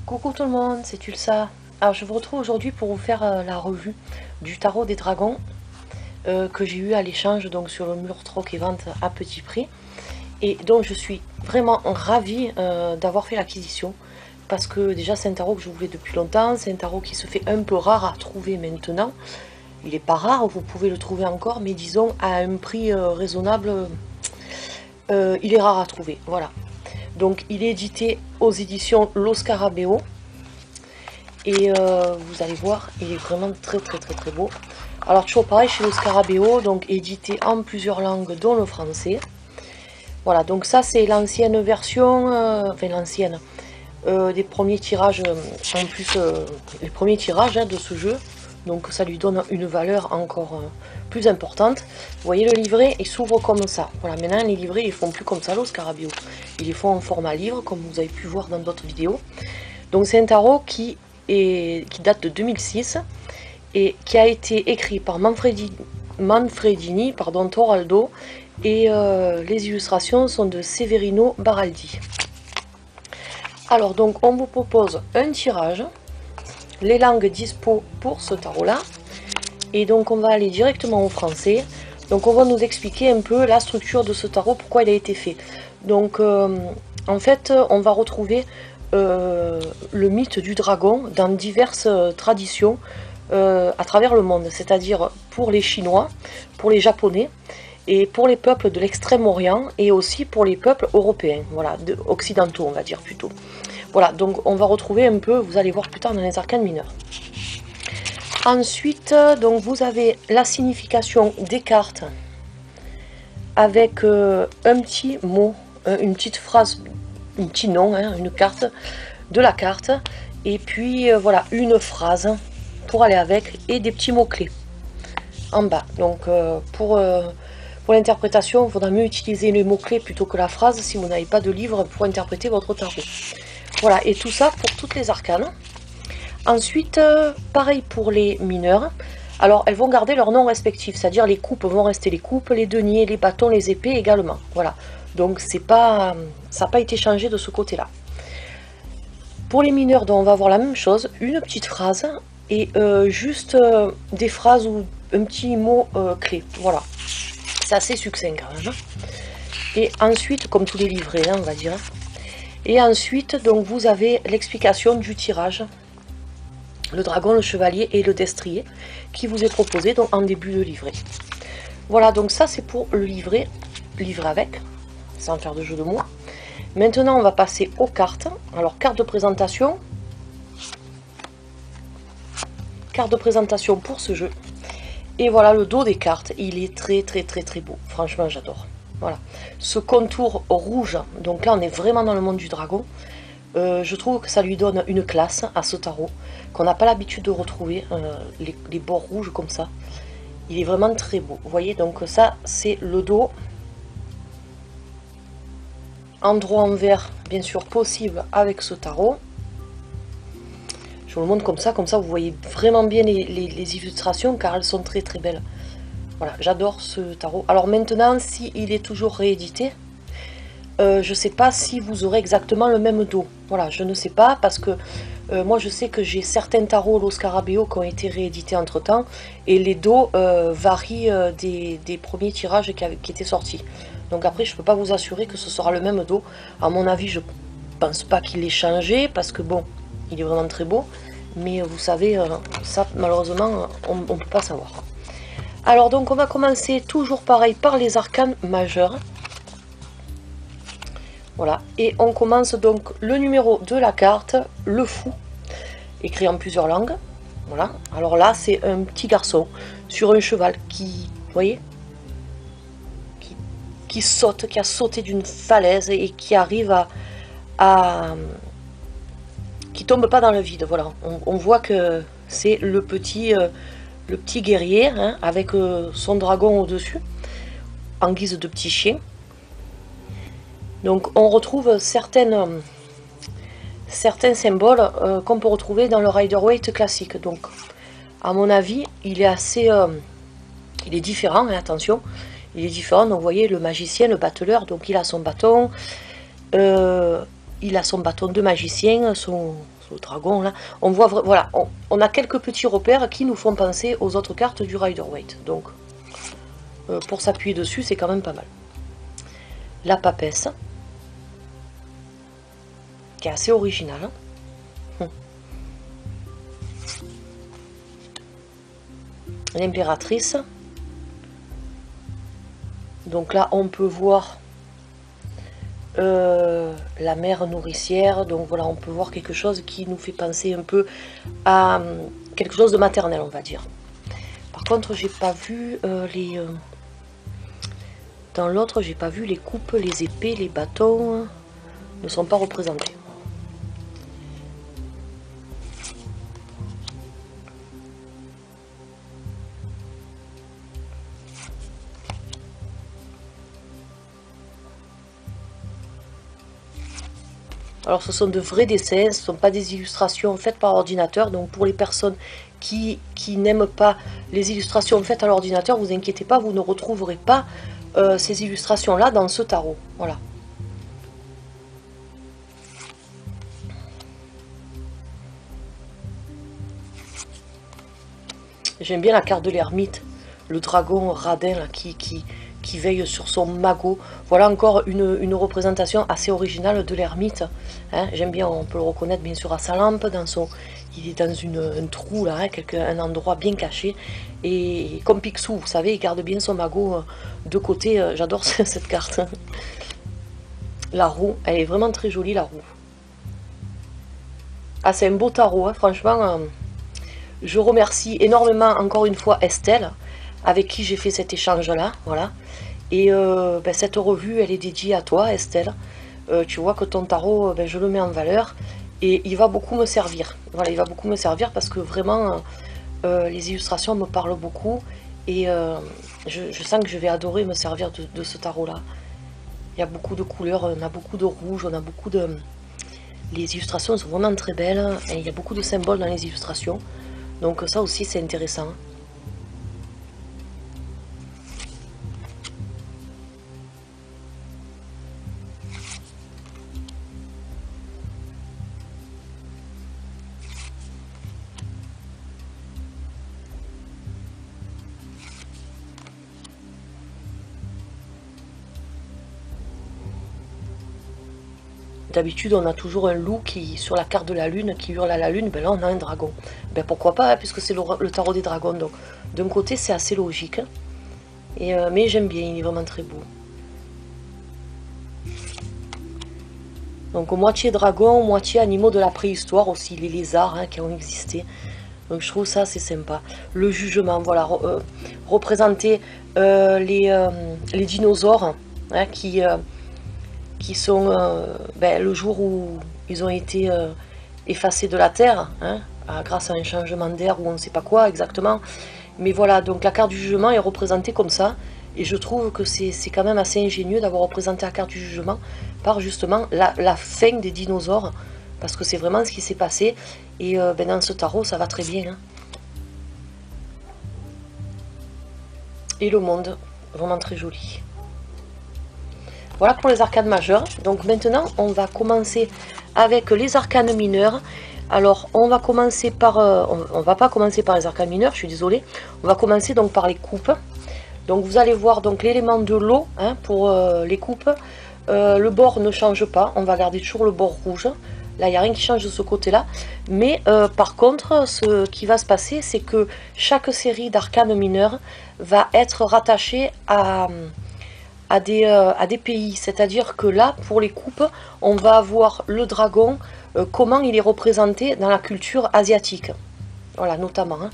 Coucou tout le monde, c'est Tulsa. Alors je vous retrouve aujourd'hui pour vous faire la revue du tarot des dragons que j'ai eu à l'échange donc sur le mur troc et vente à petit prix. Et donc je suis vraiment ravie d'avoir fait l'acquisition parce que déjà c'est un tarot que je voulais depuis longtemps, c'est un tarot qui se fait un peu rare à trouver maintenant. Il n'est pas rare, vous pouvez le trouver encore, mais disons à un prix raisonnable, il est rare à trouver, voilà. Donc il est édité aux éditions Lo Scarabeo. Et vous allez voir, il est vraiment très beau. Alors toujours pareil chez Lo Scarabeo, donc édité en plusieurs langues dont le français. Voilà, donc ça c'est l'ancienne version, enfin l'ancienne, des premiers tirages, en plus les premiers tirages de ce jeu. Donc ça lui donne une valeur encore plus importante. Vous voyez le livret, il s'ouvre comme ça. Voilà, maintenant les livrets ils font plus comme ça Lo Scarabeo. Ils les font en format livre, comme vous avez pu voir dans d'autres vidéos. Donc c'est un tarot qui date de 2006 et qui a été écrit par Manfredini, Toraldo, et les illustrations sont de Severino Baraldi. Alors donc on vous propose un tirage, les langues dispo pour ce tarot là, et donc on va aller directement au français. Donc on va nous expliquer un peu la structure de ce tarot, pourquoi il a été fait. Donc en fait on va retrouver le mythe du dragon dans diverses traditions à travers le monde, c'est-à-dire pour les Chinois, pour les Japonais et pour les peuples de l'extrême-orient et aussi pour les peuples européens, voilà, occidentaux on va dire plutôt. Voilà, donc on va retrouver un peu, vous allez voir plus tard dans les arcanes mineurs. Ensuite, donc vous avez la signification des cartes avec un petit mot, une petite phrase, un petit nom, une carte de la carte, et puis voilà, une phrase pour aller avec, et des petits mots-clés en bas. Donc pour l'interprétation, il faudra mieux utiliser les mots-clés plutôt que la phrase si vous n'avez pas de livre pour interpréter votre tarot. Voilà, et tout ça pour toutes les arcanes. Ensuite, pareil pour les mineurs. Alors, elles vont garder leur nom respectif, c'est-à-dire les coupes vont rester les coupes, les deniers, les bâtons, les épées également. Voilà, donc c'est pas, ça n'a pas été changé de ce côté-là. Pour les mineurs, donc, on va avoir la même chose, une petite phrase et juste des phrases ou un petit mot clé. Voilà, c'est assez succinct quand même. Et ensuite, comme tous les livrets, on va dire. Et ensuite, donc vous avez l'explication du tirage. Le dragon, le chevalier et le destrier qui vous est proposé donc en début de livret. Voilà, donc ça c'est pour le livret avec, sans faire de jeu de mots. Maintenant on va passer aux cartes. Alors carte de présentation pour ce jeu. Et voilà le dos des cartes, il est très beau, franchement j'adore. Voilà, ce contour rouge, donc là on est vraiment dans le monde du dragon. Je trouve que ça lui donne une classe à ce tarot qu'on n'a pas l'habitude de retrouver, les bords rouges comme ça. Il est vraiment très beau. Vous voyez, donc ça c'est le dos. Endroit en vert, bien sûr, possible avec ce tarot. Je vous le montre comme ça vous voyez vraiment bien les illustrations car elles sont très belles. Voilà, j'adore ce tarot. Alors maintenant, s'il est toujours réédité, je ne sais pas si vous aurez exactement le même dos. Voilà, je ne sais pas parce que moi je sais que j'ai certains tarots Lo Scarabeo qui ont été réédités entre temps et les dos varient des premiers tirages qui étaient sortis. Donc après je ne peux pas vous assurer que ce sera le même dos. À mon avis je pense pas qu'il ait changé parce que bon, il est vraiment très beau. Mais vous savez, ça malheureusement on ne peut pas savoir. Alors donc on va commencer toujours pareil par les arcanes majeures. Voilà, et on commence donc le numéro de la carte, le fou, écrit en plusieurs langues. Voilà, alors là c'est un petit garçon sur un cheval qui, vous voyez, qui saute, qui a sauté d'une falaise et qui arrive qui tombe pas dans le vide. Voilà, on voit que c'est le petit guerrier avec son dragon au-dessus, en guise de petit chien. Donc on retrouve certains symboles qu'on peut retrouver dans le Rider-Waite classique. Donc à mon avis, il est assez, il est différent, attention, il est différent. Donc vous voyez le magicien, le battleur, donc il a son bâton, il a son bâton de magicien, son le dragon là, on voit, voilà, on a quelques petits repères qui nous font penser aux autres cartes du Rider-Waite. Donc, pour s'appuyer dessus, c'est quand même pas mal. La papesse, qui est assez originale. L'impératrice. Donc là, on peut voir la mère nourricière. Donc voilà, on peut voir quelque chose qui nous fait penser un peu à quelque chose de maternel, on va dire. Par contre, j'ai pas vu les... dans l'autre, j'ai pas vu les coupes, les épées, les bâtons ne sont pas représentés. Alors ce sont de vrais dessins, ce ne sont pas des illustrations faites par ordinateur. Donc pour les personnes qui n'aiment pas les illustrations faites à l'ordinateur, vous inquiétez pas, vous ne retrouverez pas ces illustrations-là dans ce tarot. Voilà. J'aime bien la carte de l'ermite, le dragon radin là, qui veille sur son magot. Voilà encore une représentation assez originale de l'ermite. Hein, j'aime bien, on peut le reconnaître bien sûr à sa lampe, il est dans un trou là, hein, un endroit bien caché. Et comme Picsou, vous savez, il garde bien son magot de côté. J'adore cette carte. La roue, elle est vraiment très jolie la roue. Ah, c'est un beau tarot, hein, franchement. Je remercie énormément encore une fois Estelle, avec qui j'ai fait cet échange-là, voilà. Et ben, cette revue, elle est dédiée à toi, Estelle. Tu vois que ton tarot, ben, je le mets en valeur, et il va beaucoup me servir. Voilà, il va beaucoup me servir parce que vraiment, les illustrations me parlent beaucoup, et je sens que je vais adorer me servir de ce tarot-là. Il y a beaucoup de couleurs, on a beaucoup de rouge, on a beaucoup de... Les illustrations sont vraiment très belles, et il y a beaucoup de symboles dans les illustrations. Donc ça aussi c'est intéressant. D'habitude, on a toujours un loup qui, sur la carte de la lune, qui hurle à la lune. Ben là, on a un dragon. Ben pourquoi pas, hein, puisque c'est le tarot des dragons. Donc, d'un côté, c'est assez logique. Et, mais j'aime bien, il est vraiment très beau. Donc, moitié dragon, moitié animaux de la préhistoire aussi, les lézards hein, qui ont existé. Donc, je trouve ça assez sympa. Le jugement, voilà, représenter les dinosaures hein, qui sont ben, le jour où ils ont été effacés de la Terre, hein, grâce à un changement d'air ou on ne sait pas quoi exactement. Mais voilà, donc la carte du jugement est représentée comme ça, et je trouve que c'est quand même assez ingénieux d'avoir représenté la carte du jugement par justement la fin des dinosaures, parce que c'est vraiment ce qui s'est passé, et ben, dans ce tarot ça va très bien. Hein. Et le monde, vraiment très joli. Voilà pour les arcanes majeures. Donc maintenant, on va commencer avec les arcanes mineures. Alors, on va commencer par... on va pas commencer par les arcanes mineures, je suis désolée. On va commencer donc par les coupes. Donc vous allez voir donc l'élément de l'eau hein, pour les coupes. Le bord ne change pas, on va garder toujours le bord rouge. Là, il n'y a rien qui change de ce côté-là. Mais par contre, ce qui va se passer, c'est que chaque série d'arcanes mineures va être rattachée à des pays. C'est-à-dire que là, pour les coupes, on va avoir le dragon, comment il est représenté dans la culture asiatique. Voilà, notamment. Hein.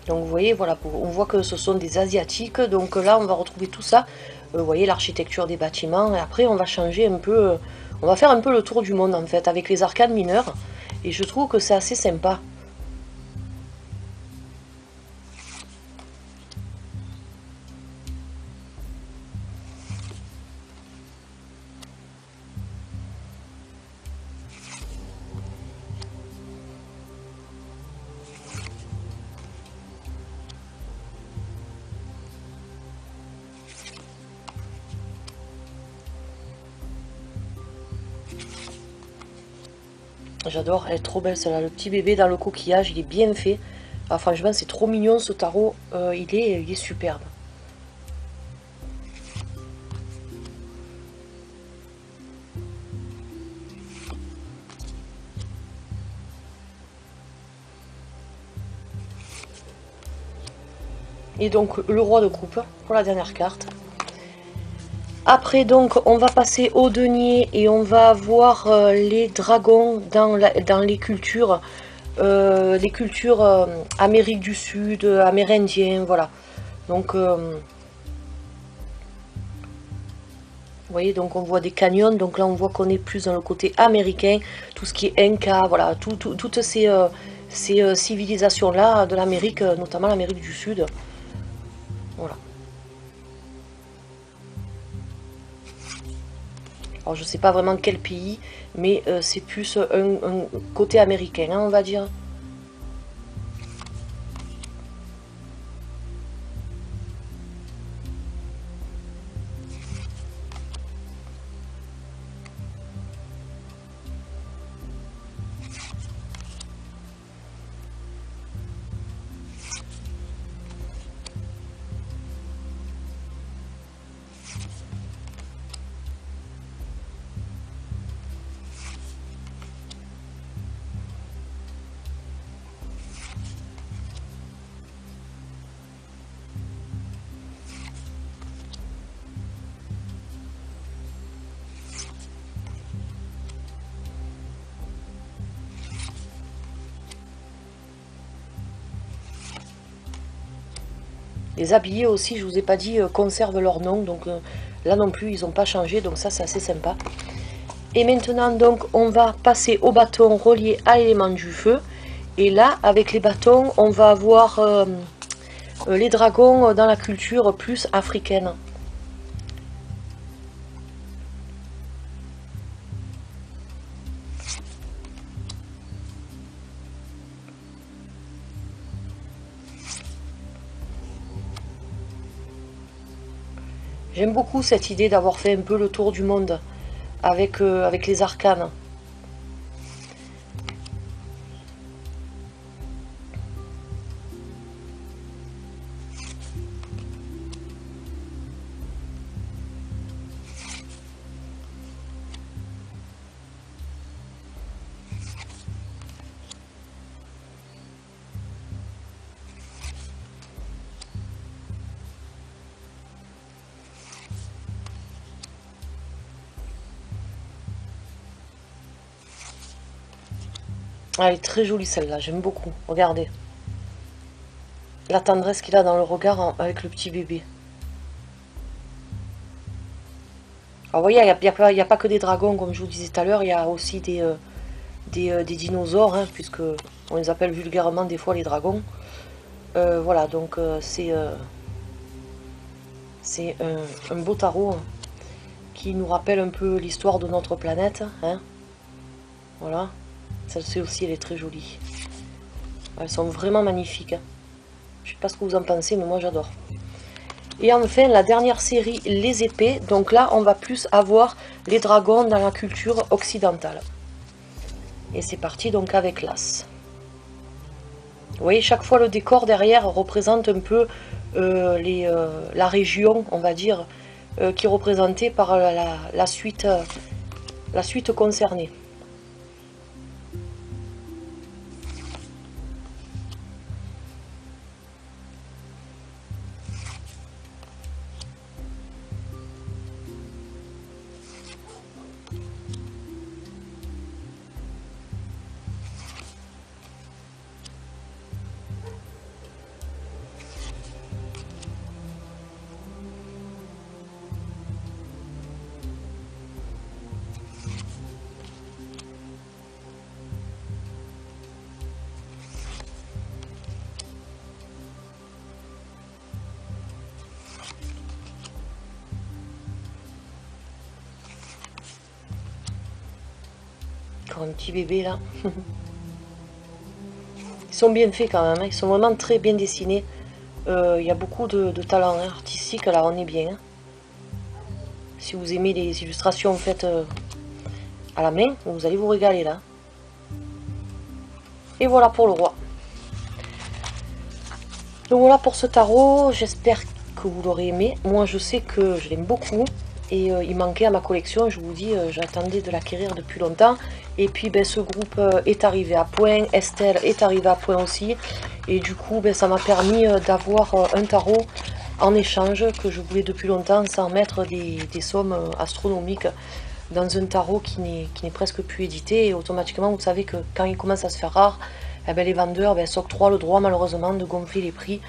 Donc vous voyez, voilà, on voit que ce sont des asiatiques. Donc là, on va retrouver tout ça. Vous voyez, l'architecture des bâtiments. Et après, on va changer un peu... on va faire un peu le tour du monde, en fait, avec les arcanes mineures. Et je trouve que c'est assez sympa. J'adore, elle est trop belle celle-là. Le petit bébé dans le coquillage, il est bien fait. Ah, franchement, c'est trop mignon ce tarot. Il est superbe. Et donc le roi de coupe pour la dernière carte. Après donc on va passer au denier et on va voir les dragons dans les cultures. Amérique du Sud, amérindiens, voilà. Donc vous voyez, donc on voit des canyons, donc là on voit qu'on est plus dans le côté américain, tout ce qui est Inca, voilà, toutes ces civilisations-là de l'Amérique, notamment l'Amérique du Sud. Voilà. Alors je sais pas vraiment quel pays, mais c'est plus un côté américain, hein, on va dire. Les habillés aussi, je vous ai pas dit, conservent leur nom, donc là non plus ils n'ont pas changé, donc ça c'est assez sympa. Et maintenant donc on va passer au bâton relié à l'élément du feu. Et là avec les bâtons on va avoir les dragons dans la culture plus africaine. J'aime beaucoup cette idée d'avoir fait un peu le tour du monde avec les arcanes. Elle est très jolie celle-là, j'aime beaucoup. Regardez. La tendresse qu'il a dans le regard avec le petit bébé. Alors vous voyez, il n'y a pas que des dragons, comme je vous disais tout à l'heure, il y a aussi des dinosaures, hein, puisque on les appelle vulgairement des fois les dragons. Voilà, donc c'est un beau tarot hein, qui nous rappelle un peu l'histoire de notre planète. Hein. Voilà. Celle-ci aussi, elle est très jolie. Elles sont vraiment magnifiques. Hein. Je sais pas ce que vous en pensez, mais moi j'adore. Et enfin, la dernière série, les épées. Donc là, on va plus avoir les dragons dans la culture occidentale. Et c'est parti donc avec l'as. Vous voyez, chaque fois le décor derrière représente un peu la région, on va dire, qui est représentée par la suite concernée. Encore un petit bébé là. Ils sont bien faits quand même, hein. Ils sont vraiment très bien dessinés. Il y a beaucoup de talent hein, artistique, là on est bien. Hein. Si vous aimez les illustrations faites à la main, vous allez vous régaler là. Et voilà pour le roi. Donc voilà pour ce tarot, j'espère que vous l'aurez aimé. Moi je sais que je l'aime beaucoup. Et il manquait à ma collection, je vous dis, j'attendais de l'acquérir depuis longtemps. Et puis ben, ce groupe est arrivé à point, Estelle est arrivée à point aussi. Et du coup, ben, ça m'a permis d'avoir un tarot en échange que je voulais depuis longtemps sans mettre des sommes astronomiques dans un tarot qui n'est presque plus édité. Et automatiquement, vous savez que quand il commence à se faire rare, eh ben, les vendeurs s'octroient le droit malheureusement de gonfler les prix.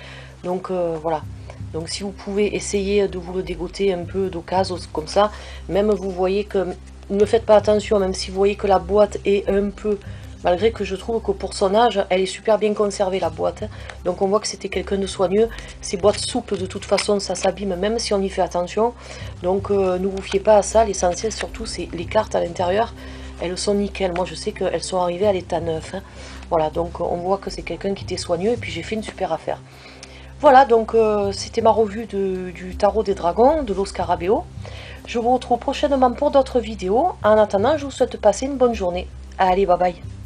Donc voilà. Donc si vous pouvez essayer de vous le dégoter un peu d'occasion comme ça, même vous voyez que, ne faites pas attention, même si vous voyez que la boîte est un peu, malgré que je trouve que pour son âge, elle est super bien conservée la boîte. Donc on voit que c'était quelqu'un de soigneux. Ces boîtes souples de toute façon ça s'abîme même si on y fait attention. Donc ne vous fiez pas à ça, l'essentiel surtout c'est les cartes à l'intérieur. Elles sont nickel, moi je sais qu'elles sont arrivées à l'état neuf. Hein. Voilà, donc on voit que c'est quelqu'un qui était soigneux et puis j'ai fait une super affaire. Voilà, donc c'était ma revue du tarot des dragons, de Lo Scarabeo. Je vous retrouve prochainement pour d'autres vidéos. En attendant, je vous souhaite de passer une bonne journée. Allez, bye bye.